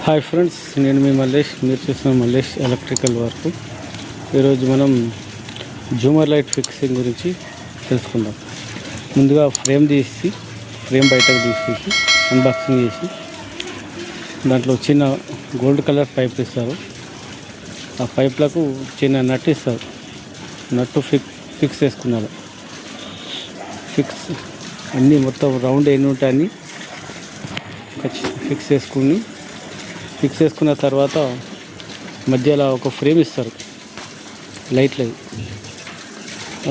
Hi friends, నేను మీ మల్లేష్. మీరు చూసిన మల్లేష్ ఎలక్ట్రికల్ వర్క్. ఈరోజు మనం జూమర్ లైట్ ఫిక్సింగ్ గురించి తెలుసుకుందాం. ముందుగా ఫ్రేమ్ బయటకు తీసేసి అన్బాక్సింగ్ చేసి దాంట్లో చిన్న గోల్డ్ కలర్ పైప్ ఇస్తారు. ఆ పైప్లకు చిన్న నట్ ఇస్తారు. నట్టు ఫిక్స్ చేసుకున్నారు. అన్నీ మొత్తం రౌండ్ ఎన్ని ఉంటాయని ఫిక్స్ చేసుకున్న తర్వాత మధ్యలో ఒక ఫ్రేమ్ ఇస్తారు.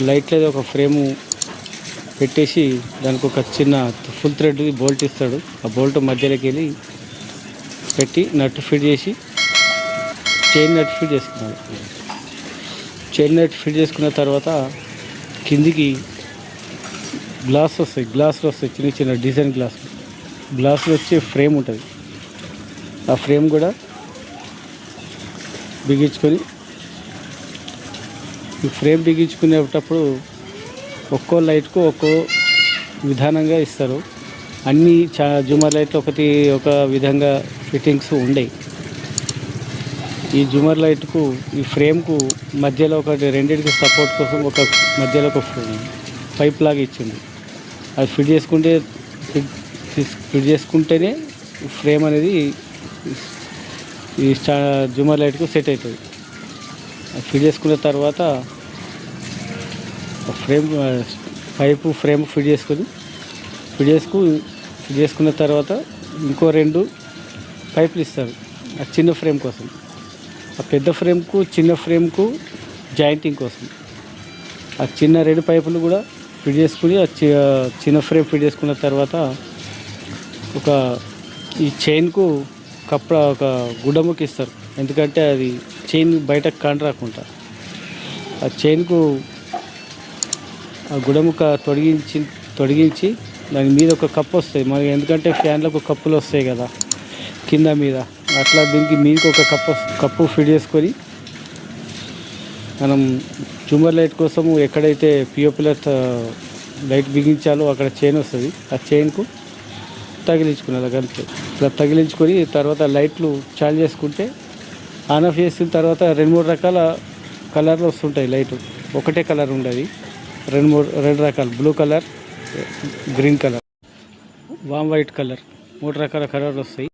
లైట్లది ఒక ఫ్రేము పెట్టేసి దానికి ఒక చిన్న ఫుల్ థ్రెడ్ బోల్ట్ ఇస్తాడు. ఆ బోల్ట్ మధ్యలోకి వెళ్ళి పెట్టి నట్ ఫిట్ చేసి చైన్ నట్ ఫిట్ చేసుకున్నాడు. చైన్ నట్ ఫిట్ చేసుకున్న తర్వాత కిందికి గ్లాసులు వస్తాయి, చిన్న చిన్న డిజైన్ గ్లాసులు వచ్చి ఫ్రేమ్ ఉంటుంది. ఆ ఫ్రేమ్ కూడా బిగించుకొని ఈ ఫ్రేమ్ బిగించుకునేటప్పుడు ఒక్కో లైట్కు ఒక్కో విధానంగా ఇస్తారు. అన్నీ జూమర్ లైట్లు ఒక విధంగా ఫిట్టింగ్స్ ఉండవు. ఈ జూమర్ లైట్కు ఈ ఫ్రేమ్కు మధ్యలో రెండింటికి సపోర్ట్ కోసం మధ్యలో ఒక పైప్ లాగా ఇచ్చింది. అది ఫిట్ చేసుకుంటేనే ఫ్రేమ్ అనేది ఈ జూమర్ లైట్కు సెట్ అవుతుంది. ఫిట్ చేసుకున్న తర్వాత ఫ్రేమ్ ఫిట్ చేసుకున్న తర్వాత ఇంకో 2 పైపులు ఇస్తారు ఆ చిన్న ఫ్రేమ్ కోసం. ఆ పెద్ద ఫ్రేమ్కు చిన్న ఫ్రేమ్కు జాయింటింగ్ కోసం ఆ చిన్న 2 పైపులు కూడా ఫిట్ చేసుకుని చిన్న ఫ్రేమ్ ఫిట్ చేసుకున్న తర్వాత ఈ చైన్కు ఒక గుడ్డముకి ఇస్తారు. ఎందుకంటే అది చైన్ బయటకు రాకుండా ఆ చైన్కు ఆ గుడముక తొడిగించి దాని మీద ఒక కప్పు వస్తుంది. మనకి ఎందుకంటే ఫ్యాన్లకు కప్పులు వస్తాయి కదా కింద మీద, అట్లా దీనికి మీదకి ఒక కప్పు ఫిట్ చేసుకొని మనం జూమర్ లైట్ కోసము ఎక్కడైతే పిఓపిలో లైట్ బిగించాలో అక్కడ చైన్ వస్తుంది. ఆ చైన్కు తగిలించుకున్నది గంతే. ఇట్లా తగిలించుకొని తర్వాత లైట్లు చాలు చేసుకుంటే ఆన్ ఆఫ్ చేసిన తర్వాత 2-3 రకాల కలర్లు వస్తుంటాయి. లైటు ఒకటే కలర్ ఉండదు, 2 రకాలు, బ్లూ కలర్, గ్రీన్ కలర్, వామ్ వైట్ కలర్, 3 రకాల కలర్లు వస్తాయి.